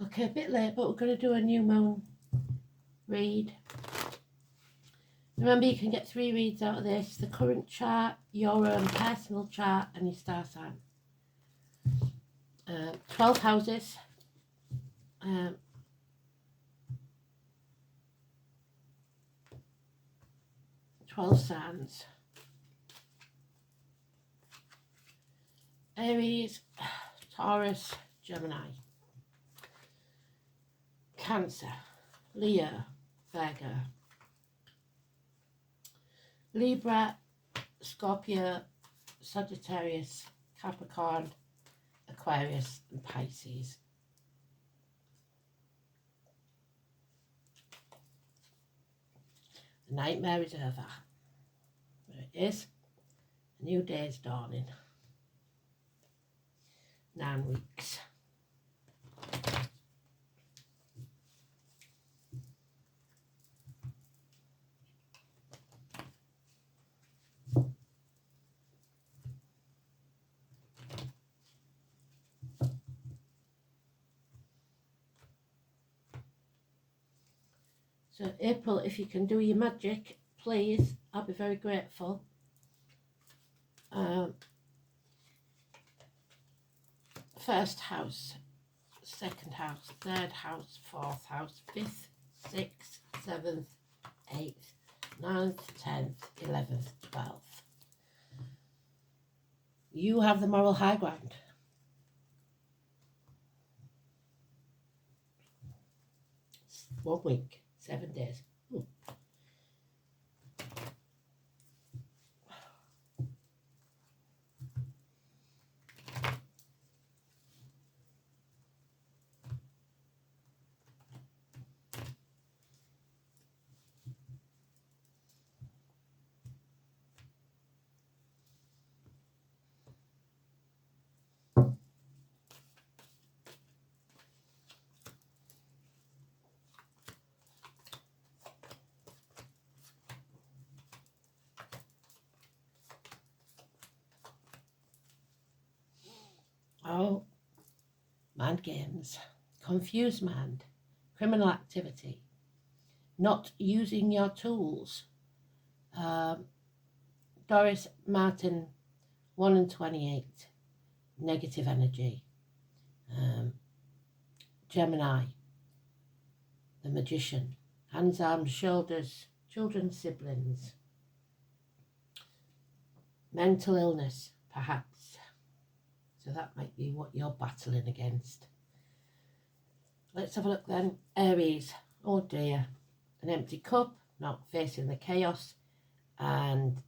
Okay, a bit late, but we're going to do a new moon read. Remember, you can get 3 reads out of this: the current chart, your own personal chart, and your star sign. 12 houses. 12 signs. Aries, Taurus, Gemini. Cancer, Leo, Virgo. Libra, Scorpio, Sagittarius, Capricorn, Aquarius, and Pisces. The nightmare is over. There it is. A new day is dawning. 9 weeks. So April, if you can do your magic, please, I'll be very grateful. First house, second house, third house, fourth house, 5th, 6th, 7th, 8th, 9th, 10th, 11th, 12th. You have the moral high ground. It's 1 week, 7 days. Ooh. Oh, mind games, confused mind, criminal activity, not using your tools. Doris Martin, 1 and 28, negative energy. Gemini, the magician, hands, arms, shoulders, children, siblings. Mental illness, perhaps. So that might be what you're battling against. Let's have a look then. Aries, oh dear, an empty cup, not facing the chaos. And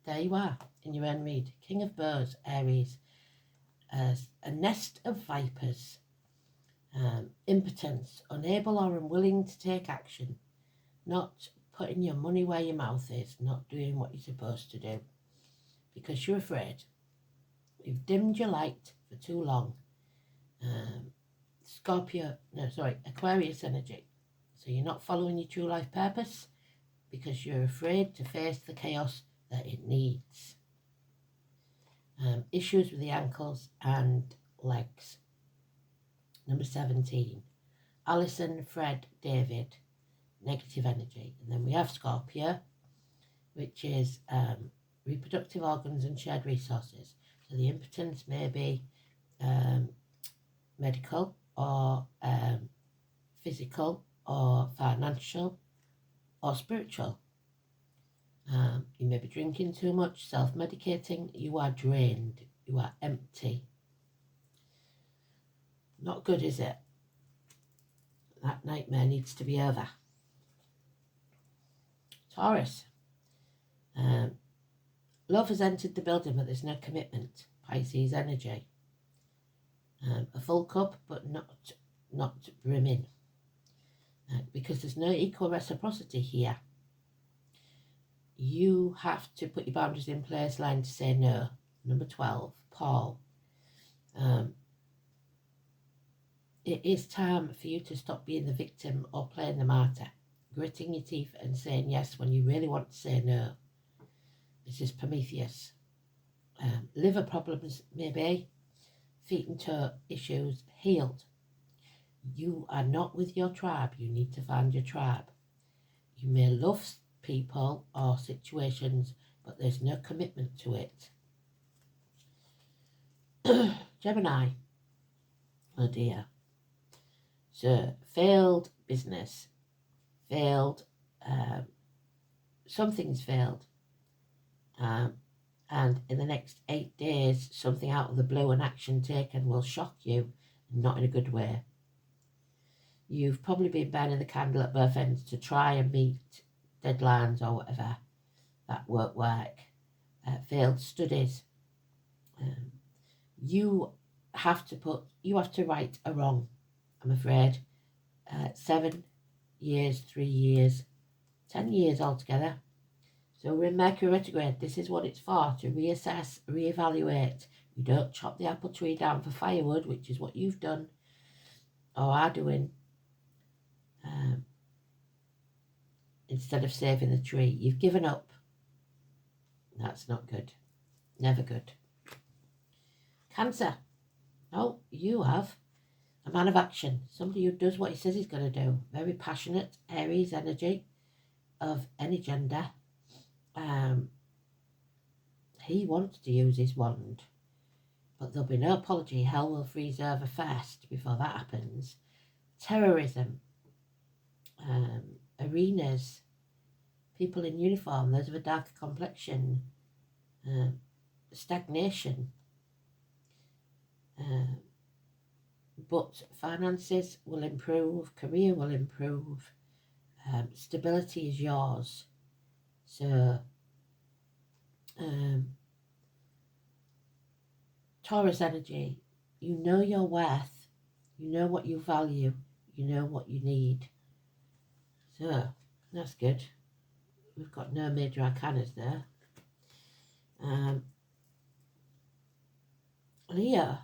there you are in your own read. King of Bows, Aries. A nest of vipers. Impotence, unable or unwilling to take action. Not putting your money where your mouth is. Not doing what you're supposed to do. Because you're afraid. You've dimmed your light for too long. Aquarius energy. So you're not following your true life purpose because you're afraid to face the chaos that it needs. Issues with the ankles and legs. Number 17. Alison, Fred, David, negative energy. And then we have Scorpio, which is reproductive organs and shared resources. So the impotence may be medical or physical or financial or spiritual. You may be drinking too much, self-medicating. You are drained. You are empty. Not good, is it? That nightmare needs to be over. Taurus. Love has entered the building, but there's no commitment. Pisces energy. A full cup, but not brimming. Because there's no equal reciprocity here. You have to put your boundaries in place, learn to say no. Number 12, Paul. It is time for you to stop being the victim or playing the martyr, gritting your teeth and saying yes when you really want to say no. This is Prometheus. Liver problems, maybe. Feet and toe issues, healed. You are not with your tribe. You need to find your tribe. You may love people or situations, but there's no commitment to it. Gemini. Oh dear. So, failed business. Failed. Something's failed. And in the next 8 days, something out of the blue and action taken will shock you, not in a good way. You've probably been burning the candle at both ends to try and meet deadlines or whatever that won't work. Failed studies. You have to right a wrong, I'm afraid. 7 years, 3 years, 10 years altogether. So we're in Mercury retrograde. This is what it's for, to reassess, reevaluate. You don't chop the apple tree down for firewood, which is what you've done or are doing, instead of saving the tree. You've given up. That's not good. Never good. Cancer. Oh, you have a man of action. Somebody who does what he says he's going to do. Very passionate, Aries energy of any gender. He wants to use his wand, but there'll be no apology. Hell will freeze over first before that happens. Terrorism, arenas, people in uniform, those of a darker complexion, stagnation. But finances will improve, career will improve, stability is yours. So, Taurus energy, you know your worth, you know what you value, you know what you need. So, that's good. We've got no major arcanas there. Leo,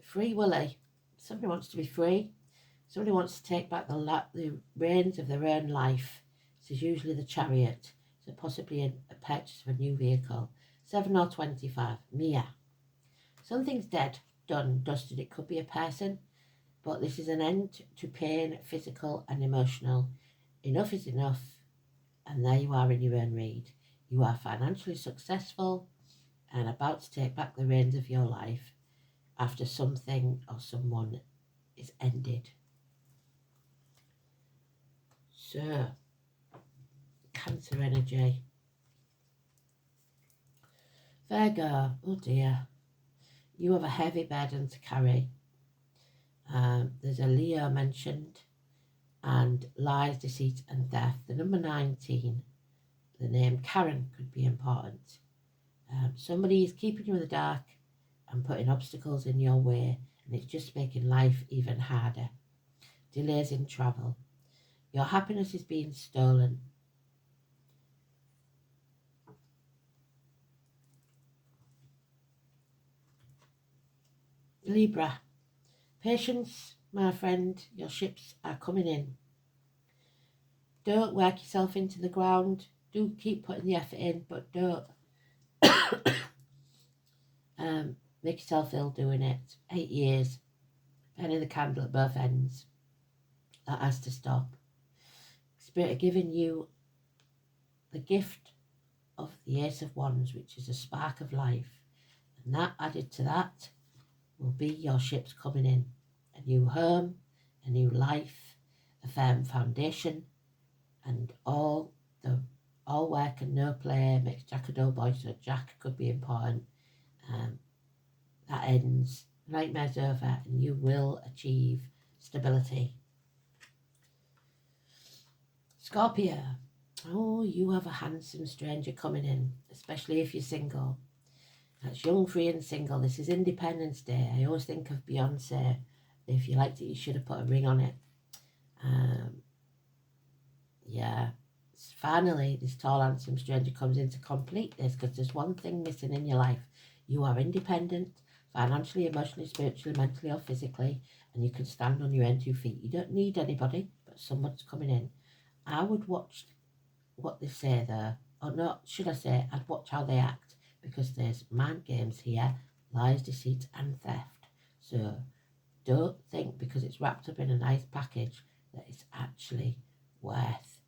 free willy. Somebody wants to be free. Somebody wants to take back the reins of their own life. This is usually the Chariot. So possibly a purchase of a new vehicle. 7 or 25. Mia. Something's dead, done, dusted. It could be a person, but this is an end to pain, physical and emotional. Enough is enough. And there you are in your own read. You are financially successful and about to take back the reins of your life after something or someone is ended. So, Cancer energy. Virgo, oh dear. You have a heavy burden to carry. There's a Leo mentioned, and lies, deceit and theft. The number 19, the name Karen could be important. Somebody is keeping you in the dark and putting obstacles in your way, and it's just making life even harder. Delays in travel. Your happiness is being stolen. Libra. Patience, my friend, your ships are coming in. Don't work yourself into the ground. Do keep putting the effort in, but don't make yourself ill doing it. 8 years, burning the candle at both ends. That has to stop. Spirit are giving you the gift of the Ace of Wands, which is a spark of life. And that added to that will be your ships coming in. A new home, a new life, a firm foundation, and all work and no play makes Jack a dull boy, so Jack could be important. That ends, nightmare's over, and you will achieve stability. Scorpio, oh, you have a handsome stranger coming in, especially if you're single. That's young, free and single. This is Independence Day. I always think of Beyonce. If you liked it, you should have put a ring on it. Yeah. Finally, this tall, handsome stranger comes in to complete this, because there's one thing missing in your life. You are independent, financially, emotionally, spiritually, mentally or physically, and you can stand on your own 2 feet. You don't need anybody, but someone's coming in. I would watch what they say there, or not, should I say, I'd watch how they act, because there's mind games here, lies, deceit and theft. So don't think because it's wrapped up in a nice package that it's actually worth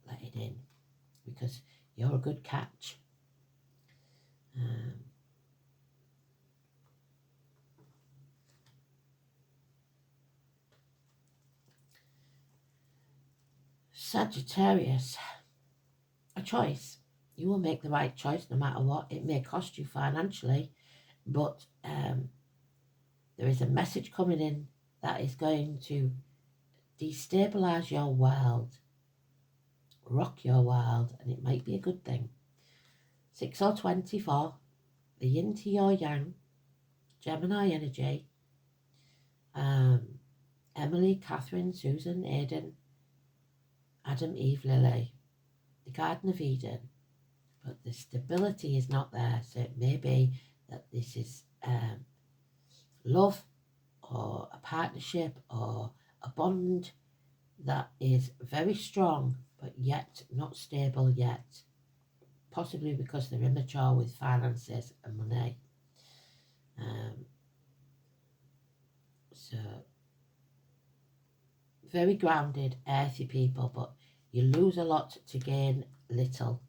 letting in, because you're a good catch. Sagittarius, a choice. You will make the right choice no matter what. It may cost you financially, but there is a message coming in that is going to destabilize your world, rock your world, and it might be a good thing. 6 or 24, the yin to your yang, Gemini energy, Emily, Catherine, Susan, Aidan, Adam, Eve, Lily, the Garden of Eden. But the stability is not there, so it may be that this is love or a partnership or a bond that is very strong but yet not stable yet, possibly because they're immature with finances and money. So very grounded, earthy people, but you lose a lot to gain little.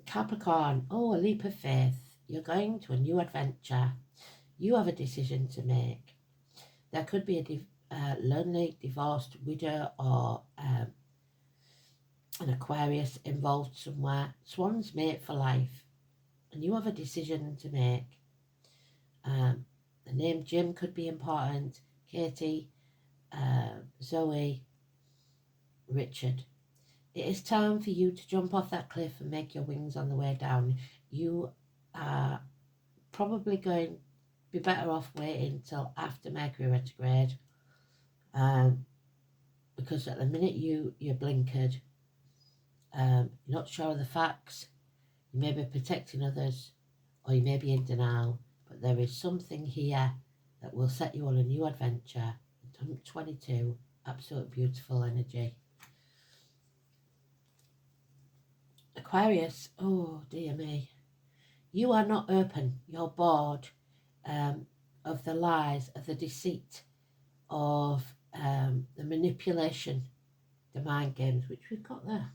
Capricorn, oh, a leap of faith. You're going to a new adventure. You have a decision to make. There could be a lonely, divorced widow or an Aquarius involved somewhere. Swan's mate for life. And you have a decision to make. The name Jim could be important. Katie, Zoe, Richard. It is time for you to jump off that cliff and make your wings on the way down. You are probably going to be better off waiting till after Mercury retrograde, because at the minute you're blinkered, you're not sure of the facts, you may be protecting others, or you may be in denial, but there is something here that will set you on a new adventure. 22, absolute beautiful energy. Aquarius, oh dear me, you are not open, you're bored of the lies, of the deceit, of the manipulation, the mind games, which we've got there.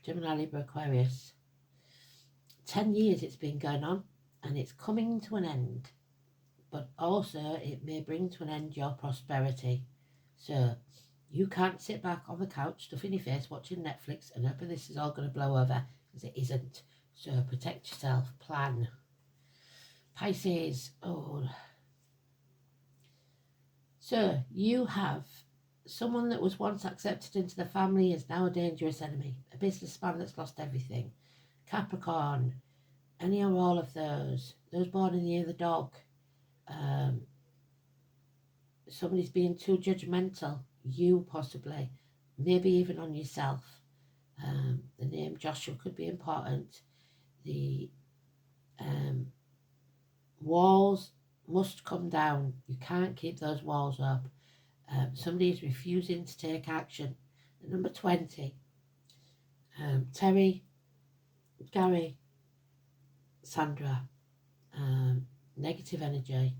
Gemini, Libra, Aquarius. 10 years it's been going on and it's coming to an end, but also it may bring to an end your prosperity. So you can't sit back on the couch stuffing your face watching Netflix and hoping this is all going to blow over, because it isn't. So protect yourself, plan. Pisces, oh. So you have someone that was once accepted into the family is now a dangerous enemy. A businessman that's lost everything. Capricorn, any or all of those born in the year of the dog. Somebody's being too judgmental, you possibly, maybe even on yourself. The name Joshua could be important. The walls must come down. You can't keep those walls up. Somebody is refusing to take action. The number 20, Terry, Gary, Sandra, negative energy.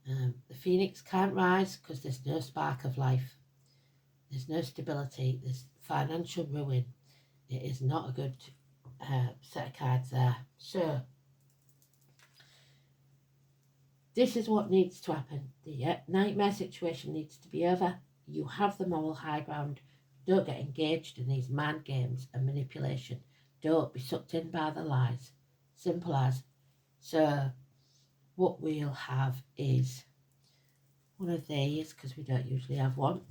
The phoenix can't rise because there's no spark of life. There's no stability. There's financial ruin. It is not a good set of cards there. So this is what needs to happen. The nightmare situation needs to be over. You have the moral high ground. Don't get engaged in these mind games and manipulation. Don't be sucked in by the lies. Simple as. So what we'll have is one of these, because we don't usually have one.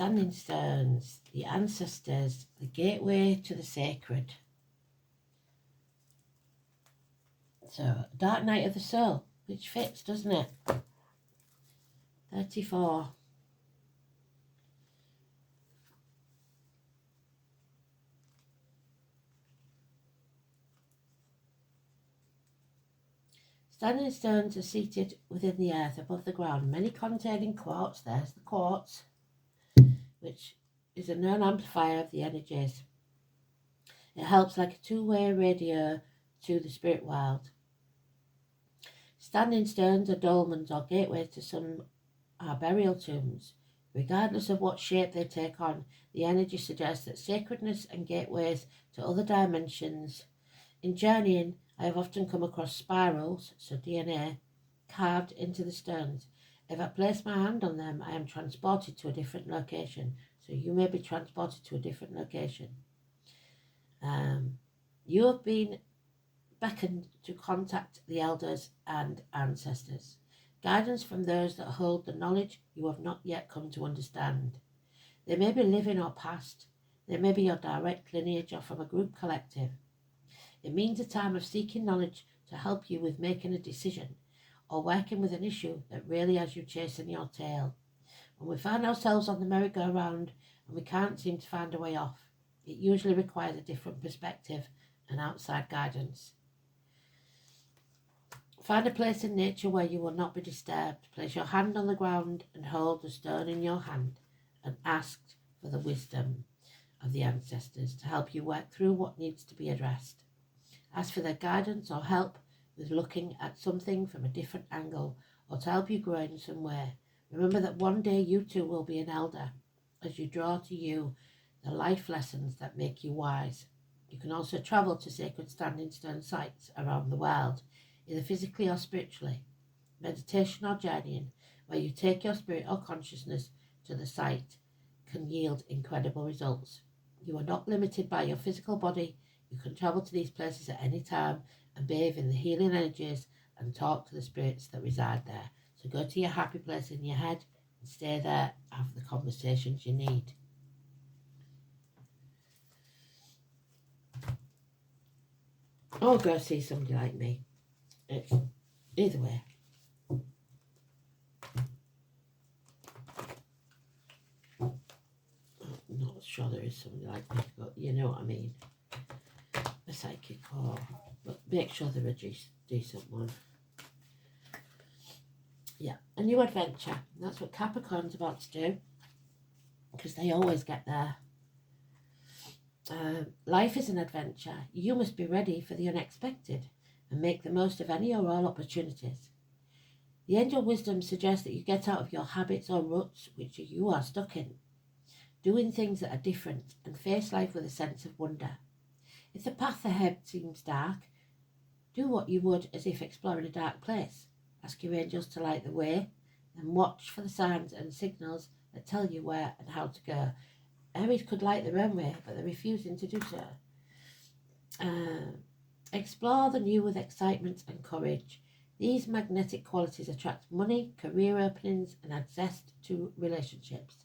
standing stones, the ancestors, the gateway to the sacred. So, dark night of the soul, which fits, doesn't it? 34. Standing stones are seated within the earth above the ground, many containing quartz. There's the quartz, which is a known amplifier of the energies. It helps like a two-way radio to the spirit world. Standing stones are dolmens or gateways to some are burial tombs. Regardless of what shape they take on, the energy suggests that sacredness and gateways to other dimensions. In journeying, I have often come across spirals, so DNA, carved into the stones. If I place my hand on them, I am transported to a different location. So you may be transported to a different location. You have been beckoned to contact the elders and ancestors. Guidance from those that hold the knowledge you have not yet come to understand. They may be living or past. They may be your direct lineage or from a group collective. It means a time of seeking knowledge to help you with making a decision or working with an issue that really has you chasing your tail. When we find ourselves on the merry-go-round and we can't seem to find a way off, it usually requires a different perspective and outside guidance. Find a place in nature where you will not be disturbed. Place your hand on the ground and hold the stone in your hand and ask for the wisdom of the ancestors to help you work through what needs to be addressed. Ask for their guidance or help with looking at something from a different angle or to help you grow in some way. Remember that one day you too will be an elder as you draw to you the life lessons that make you wise. You can also travel to sacred standing stone sites around the world, either physically or spiritually. Meditation or journeying, where you take your spirit or consciousness to the site, can yield incredible results. You are not limited by your physical body. You can travel to these places at any time and bathe in the healing energies and talk to the spirits that reside there. So go to your happy place in your head and stay there, have the conversations you need. Or go see somebody like me. It's either way. I'm not sure there is somebody like me, but you know what I mean. A psychic, or but make sure they're a decent one. Yeah, a new adventure. That's what Capricorn's about to do, because they always get there. Life is an adventure. You must be ready for the unexpected and make the most of any or all opportunities. The angel wisdom suggests that you get out of your habits or ruts which you are stuck in, doing things that are different and face life with a sense of wonder. If the path ahead seems dark, do what you would as if exploring a dark place. Ask your angels to light the way, and watch for the signs and signals that tell you where and how to go. Aries could light their own way, but they're refusing to do so. Explore the new with excitement and courage. These magnetic qualities attract money, career openings, and add zest to relationships.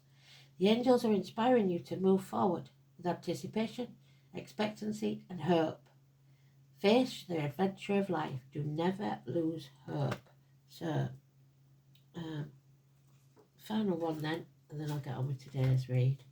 The angels are inspiring you to move forward with anticipation, expectancy, and hope. Face the adventure of life. Do never lose hope. So, final one then, and then I'll get on with today's read.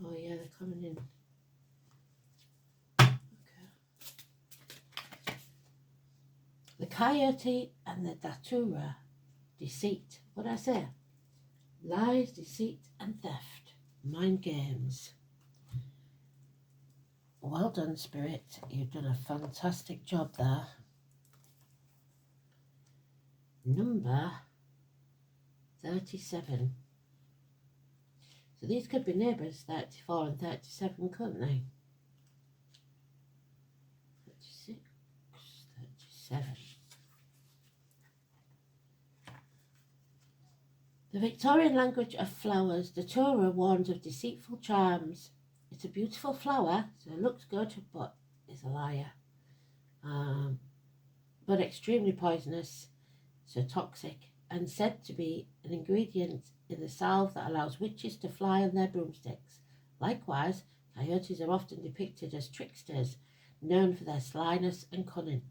Oh yeah, they're coming in. Okay. The coyote and the datura. Deceit. What did I say? Lies, deceit, and theft. Mind games. Well done, Spirit. You've done a fantastic job there. Number 37. So these could be neighbours, 34 and 37, couldn't they? 7. The Victorian language of flowers, Datura warns of deceitful charms. It's a beautiful flower, so it looks good, but it's a liar. But extremely poisonous, so toxic, and said to be an ingredient in the salve that allows witches to fly on their broomsticks. Likewise, coyotes are often depicted as tricksters, known for their slyness and cunning.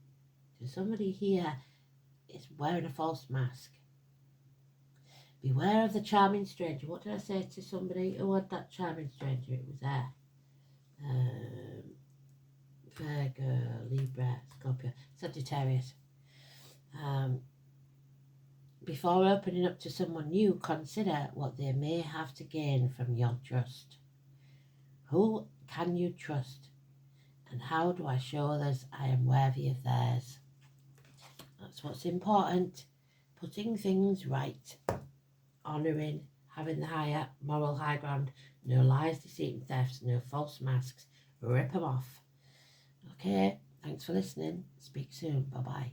So somebody here is wearing a false mask. Beware of the charming stranger. What did I say to somebody who had that charming stranger? It was there. Virgo, Libra, Scorpio, Sagittarius. Before opening up to someone new, consider what they may have to gain from your trust. Who can you trust? And how do I show others I am worthy of theirs? That's what's important. Putting things right. Honouring, having the higher moral high ground, no lies, deceit and thefts, no false masks, rip them off. Okay, thanks for listening. Speak soon. Bye-bye.